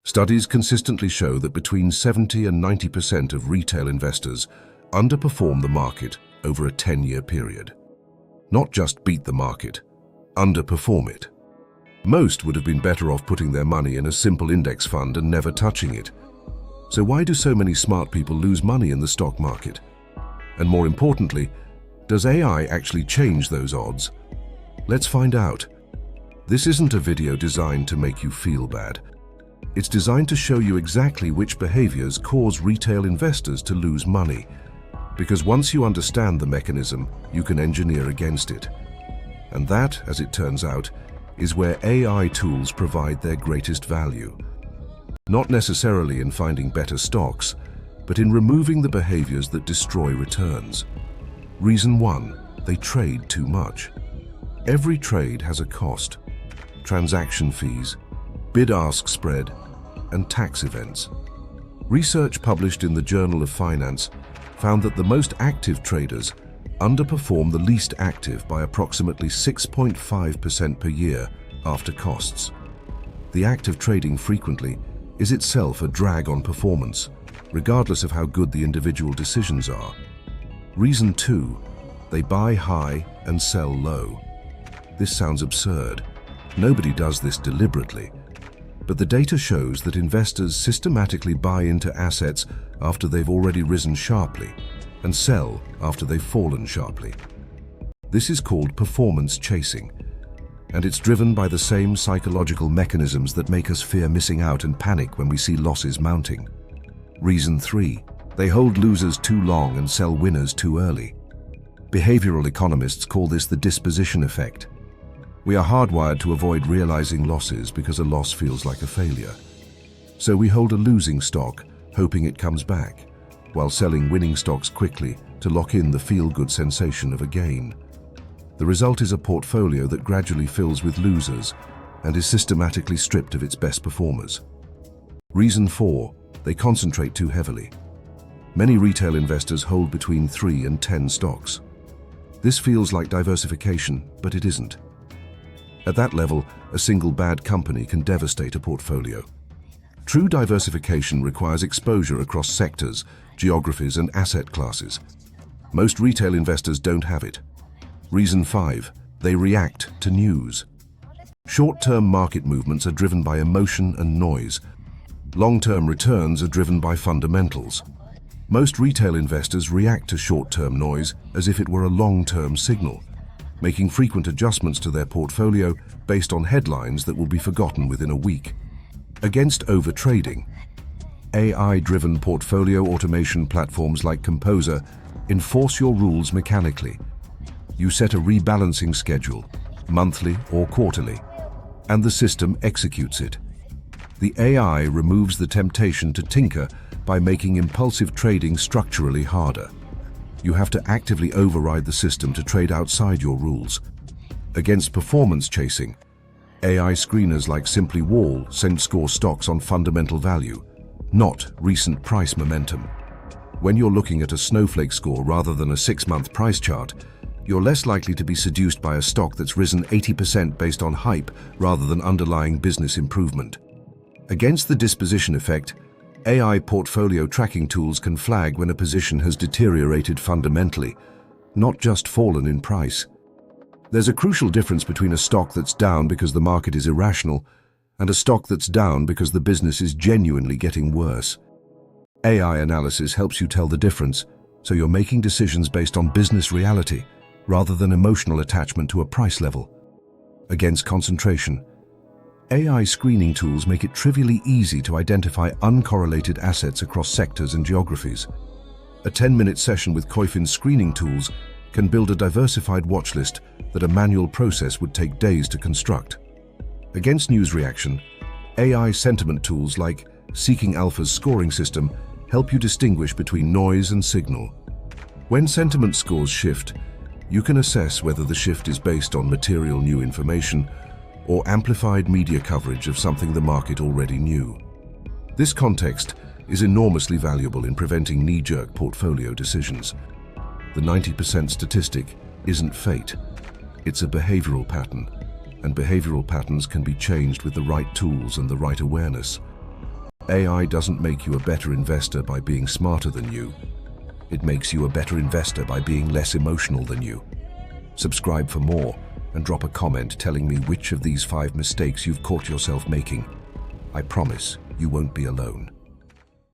Studies consistently show that between 70 and 90% of retail investors underperform the market over a 10-year period. Not just beat the market, underperform it. Most would have been better off putting their money in a simple index fund and never touching it. So why do so many smart people lose money in the stock market? And more importantly, does AI actually change those odds? Let's find out. This isn't a video designed to make you feel bad. It's designed to show you exactly which behaviors cause retail investors to lose money. Because once you understand the mechanism, you can engineer against it. And that, as it turns out, is where AI tools provide their greatest value. Not necessarily in finding better stocks, but in removing the behaviors that destroy returns. Reason 1, they trade too much. Every trade has a cost: transaction fees, bid-ask spread, and tax events. Research published in the Journal of Finance found that the most active traders underperform the least active by approximately 6.5% per year after costs. The act of trading frequently is itself a drag on performance, regardless of how good the individual decisions are. Reason 2, they buy high and sell low. This sounds absurd. Nobody does this deliberately. But the data shows that investors systematically buy into assets after they've already risen sharply and sell after they've fallen sharply. This is called performance chasing, and it's driven by the same psychological mechanisms that make us fear missing out and panic when we see losses mounting. Reason 3, they hold losers too long and sell winners too early. Behavioral economists call this the disposition effect. We are hardwired to avoid realizing losses because a loss feels like a failure. So we hold a losing stock, hoping it comes back, while selling winning stocks quickly to lock in the feel-good sensation of a gain. The result is a portfolio that gradually fills with losers and is systematically stripped of its best performers. Reason 4, they concentrate too heavily. Many retail investors hold between 3 and 10 stocks. This feels like diversification, but it isn't. At that level, a single bad company can devastate a portfolio. True diversification requires exposure across sectors, geographies, and asset classes. Most retail investors don't have it. Reason 5, they react to news. Short-term market movements are driven by emotion and noise. Long-term returns are driven by fundamentals. Most retail investors react to short-term noise as if it were a long-term signal, making frequent adjustments to their portfolio based on headlines that will be forgotten within a week. Against overtrading, AI-driven portfolio automation platforms like Composer enforce your rules mechanically. You set a rebalancing schedule, monthly or quarterly, and the system executes it. The AI removes the temptation to tinker by making impulsive trading structurally harder. You have to actively override the system to trade outside your rules. Against performance chasing, AI screeners like Simply Wall score stocks on fundamental value, not recent price momentum. When you're looking at a snowflake score rather than a 6-month price chart, you're less likely to be seduced by a stock that's risen 80% based on hype rather than underlying business improvement. Against the disposition effect, AI portfolio tracking tools can flag when a position has deteriorated fundamentally, not just fallen in price. There's a crucial difference between a stock that's down because the market is irrational and a stock that's down because the business is genuinely getting worse. AI analysis helps you tell the difference, so you're making decisions based on business reality rather than emotional attachment to a price level. Against concentration, AI screening tools make it trivially easy to identify uncorrelated assets across sectors and geographies. A 10-minute session with Koyfin screening tools can build a diversified watchlist that a manual process would take days to construct. Against news reaction, AI sentiment tools like Seeking Alpha's scoring system help you distinguish between noise and signal. When sentiment scores shift, you can assess whether the shift is based on material new information or amplified media coverage of something the market already knew. This context is enormously valuable in preventing knee-jerk portfolio decisions. The 90% statistic isn't fate, it's a behavioral pattern, and behavioral patterns can be changed with the right tools and the right awareness. AI doesn't make you a better investor by being smarter than you. It makes you a better investor by being less emotional than you. Subscribe for more and drop a comment telling me which of these 5 mistakes you've caught yourself making. I promise you won't be alone.